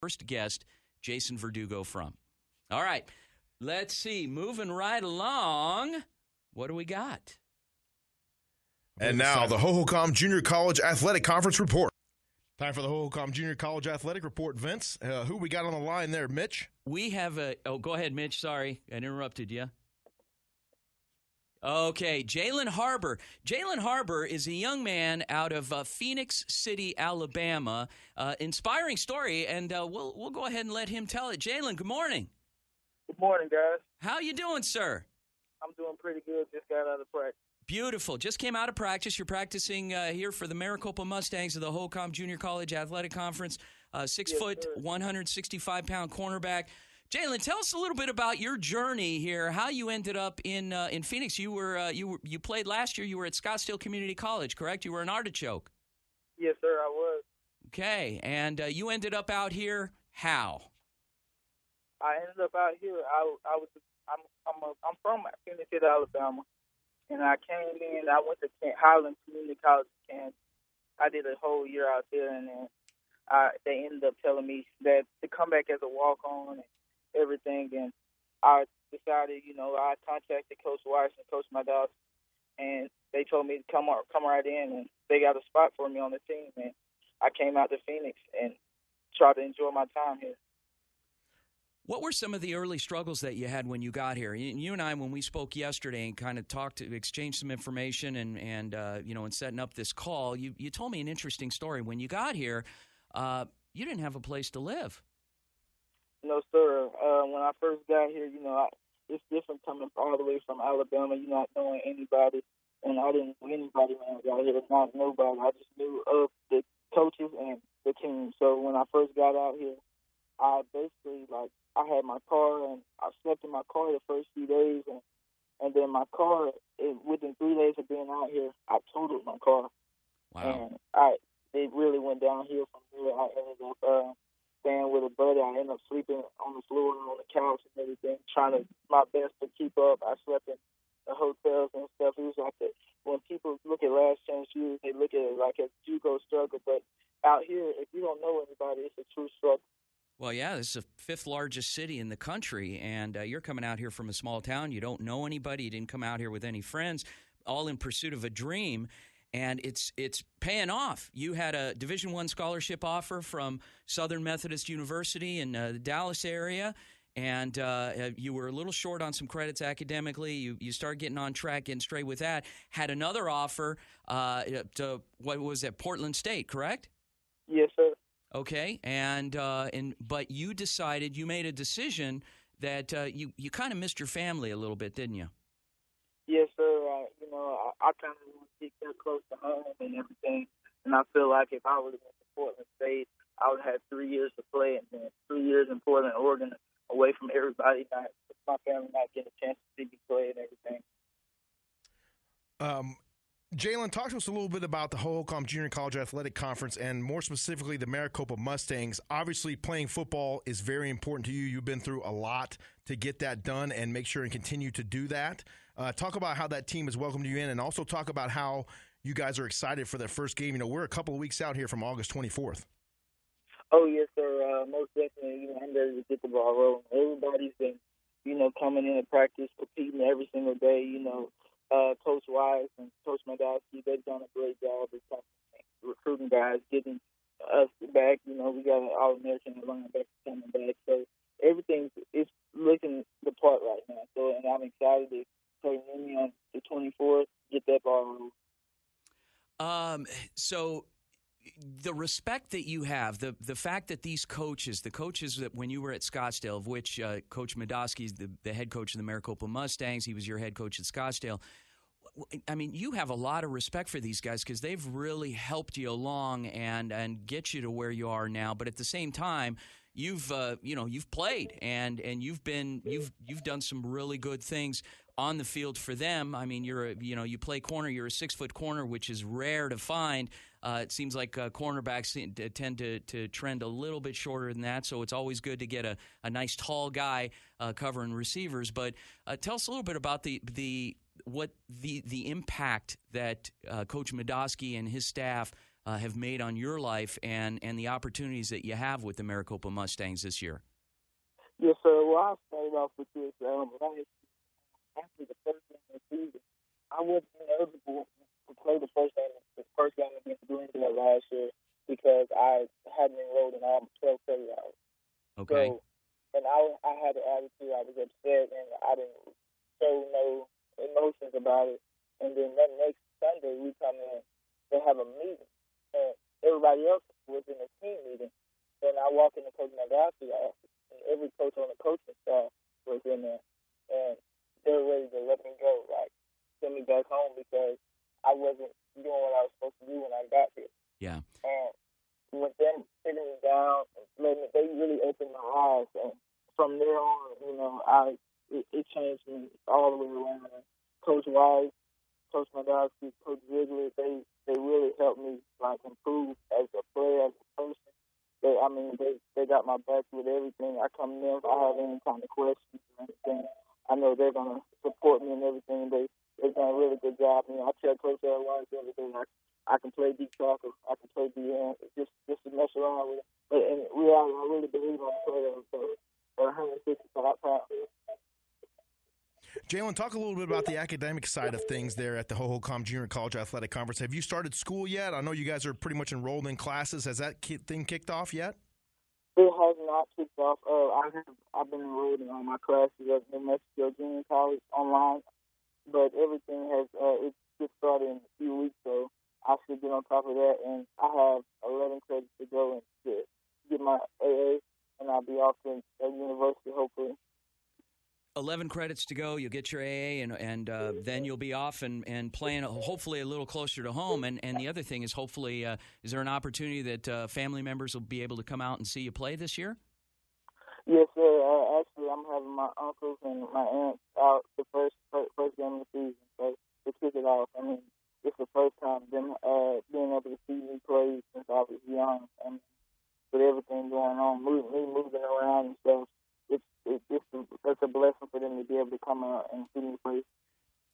first guest, Jason Verdugo, from. All right, let's see. Moving right along, what do we got? And now the Hohokam Junior College Athletic Conference report. Time for the Hohokam Junior College Athletic Report, Vince. Who we got on the line there, Mitch? We have go ahead, Mitch. Sorry, I interrupted you. Okay, Jalan Harbour. Jalan Harbour is a young man out of Phoenix City, Alabama. Inspiring story, and we'll go ahead and let him tell it. Jalan, good morning. Good morning, guys. How you doing, sir? I'm doing pretty good. Just got out of practice. Beautiful. Just came out of practice. You're practicing here for the Maricopa Mustangs of the Hohokam Junior College Athletic Conference. 6 foot, 165-pound cornerback. Jalan, tell us a little bit about your journey here. How you ended up in Phoenix. You played last year. You were at Scottsdale Community College, correct? You were an artichoke. Yes, sir. I was. Okay, and you ended up out here. How? I ended up out here. I'm from Phoenix City, Alabama. And I came in, I went to Highland Community College in Kansas. I did a whole year out there, and then they ended up telling me that to come back as a walk-on and everything. And I decided, I contacted Coach Weiss and Coach Maddox, and they told me to come right in, and they got a spot for me on the team. And I came out to Phoenix and tried to enjoy my time here. What were some of the early struggles that you had when you got here? You and I, when we spoke yesterday and kind of exchanged some information and setting up this call, you told me an interesting story. When you got here, you didn't have a place to live. No, sir. When I first got here, it's different coming all the way from Alabama. You're not knowing anybody, and I didn't know anybody when I got here. Not nobody. I just knew of the coaches and the team. So when I first got out here, I basically I had my car, and I slept in my car the first few days, and then my car, within 3 days of being out here, I totaled my car. Wow. And it really went downhill from there. I ended up staying with a buddy. I ended up sleeping on the floor and on the couch and everything, trying my best to keep up. I slept in the hotels and stuff. It was like when people look at Last Chance U, they look at it like a JUCO struggle. But out here, if you don't know anybody, it's a true struggle. Well, yeah, this is the fifth largest city in the country, and you're coming out here from a small town. You don't know anybody. You didn't come out here with any friends, all in pursuit of a dream, and it's paying off. You had a Division I scholarship offer from Southern Methodist University in the Dallas area, and you were a little short on some credits academically. You started getting on track, getting straight with that. Had another offer to, what was that, Portland State, correct? Yes, sir. Okay, but you made a decision that you kind of missed your family a little bit, didn't you? Yes, sir. I kind of want to keep that close to home and everything, and I feel like if I would have went to Portland State, I would have had 3 years to play, and then 3 years in Portland, Oregon, away from everybody, my family not getting a chance to see me play and everything. Jalan, talk to us a little bit about the Hohokam Junior College Athletic Conference and more specifically the Maricopa Mustangs. Obviously, playing football is very important to you. You've been through a lot to get that done and make sure and continue to do that. Talk about how that team has welcomed you in, and also talk about how you guys are excited for their first game. We're a couple of weeks out here from August 24th. Oh, yes, sir. Most definitely. I'm ready to get the ball rolling. Everybody's been, coming in to practice, competing every single day, Coach Wise and Coach Madowski, they've done a great job of recruiting guys, getting us back. We got an All-American linebacker coming back. So everything is looking the part right now. So, and I'm excited to play Mimi on the 24th, get that ball rolling. So the respect that you have, the fact that these coaches, the coaches that when you were at Scottsdale, of which Coach Madowski is the head coach of the Maricopa Mustangs, he was your head coach at Scottsdale. I mean, you have a lot of respect for these guys because they've really helped you along and get you to where you are now. But at the same time, you've played and you've done some really good things on the field for them. I mean, you play corner. You're a 6-foot corner, which is rare to find. It seems like cornerbacks tend to trend a little bit shorter than that, so it's always good to get a nice tall guy covering receivers. But tell us a little bit about the impact that Coach Madowski and his staff have made on your life and the opportunities that you have with the Maricopa Mustangs this year. Yes, sir. Well, I'll start off with this. After the first game of the season, I wasn't eligible to play the first game against Greenville last year because I hadn't enrolled in all 12 credit hours. Okay. So, and I had an attitude. I was upset, and I didn't show no emotions about it. And then that next Sunday, we come in, they have a meeting, and everybody else was in a team meeting. And I walk in the Coach Mandowski's office, and every coach on the coaching staff was in there. And they were ready to let me go, like send me back home because I wasn't doing what I was supposed to do when I got here. Yeah. And with them sitting me down, they really opened my eyes. And from there on, it changed me all the way around. Coach Wise, Coach Mandowski, Coach Ziegler, they really helped me like improve as a player, as a person. They got my back with everything. I come in if I have any kind of questions or anything. I know they're gonna support me and everything. They've done a really good job. I tell Coach Wise everything. I can play deep tackle. I can play DN. Just to mess around with it. But I really believe I'm a player. So 165 pounds. Jalen, talk a little bit about the academic side of things there at the Hohokam Junior College Athletic Conference. Have you started school yet? I know you guys are pretty much enrolled in classes. Has that thing kicked off yet? It has not kicked off. I've been enrolled in all my classes at New Mexico Junior College online, but everything has it's just started in a few weeks, so I should get on top of that. And I have 11 credits to go and to get my AA, and I'll be off at university hopefully. 11 credits to go. You'll get your AA, and then you'll be off and playing hopefully a little closer to home. And the other thing is hopefully, is there an opportunity that family members will be able to come out and see you play this year? Yes, sir. Actually, I'm having my uncles and my aunts out the first game of the season, so to kick it off. It's the first time them being able to see me play since I was young, and with everything going on, me moving around and stuff. It's a blessing for them to be able to come out and see me play.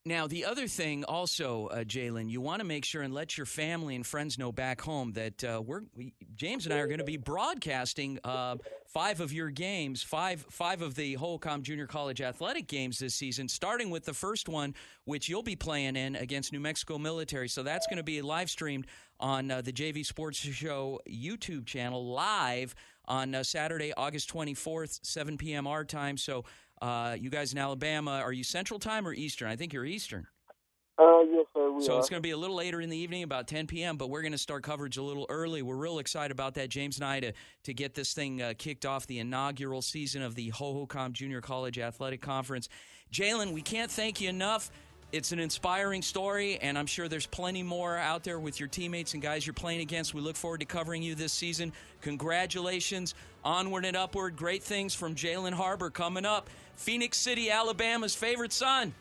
Now, the other thing also, Jalen, you want to make sure and let your family and friends know back home that James and I are going to be broadcasting 5 of your games, five of the Hohokam Junior College athletic games this season, starting with the first one, which you'll be playing in against New Mexico Military. So that's going to be live streamed on the JV Sports Show YouTube channel live on Saturday, August 24th, 7 p.m. our time. So you guys in Alabama, are you Central Time or Eastern? I think you're Eastern. Yes, sir, we So are. it's going to be a little later in the evening, about 10 p.m., but we're going to start coverage a little early. We're real excited about that, James and I, to get this thing kicked off, the inaugural season of the Hohokam Junior College Athletic Conference. Jalen, we can't thank you enough. It's an inspiring story, and I'm sure there's plenty more out there with your teammates and guys you're playing against. We look forward to covering you this season. Congratulations. Onward and upward. Great things from Jalan Harbour coming up. Phoenix City, Alabama's favorite son.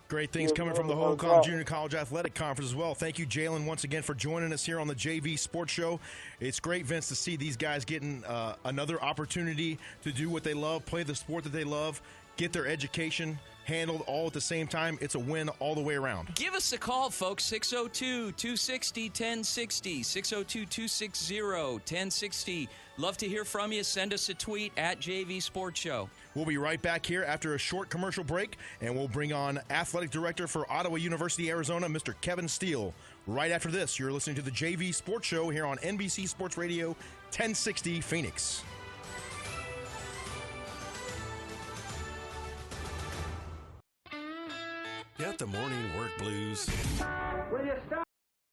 Great things coming from the Hohokam Junior College Athletic Conference as well. Thank you, Jalen, once again for joining us here on the JV Sports Show. It's great, Vince, to see these guys getting another opportunity to do what they love, play the sport that they love, get their education handled all at the same time. It's a win all the way around. Give us a call, folks, 602-260-1060, 602-260-1060. Love to hear from you. Send us a tweet at JV Sports Show. We'll be right back here after a short commercial break, and we'll bring on Athletic Director for Ottawa University, Arizona, Mr. Kevin Steele. Right after this, you're listening to the JV Sports Show here on NBC Sports Radio, 1060 Phoenix. Got the morning work blues? Will you stop?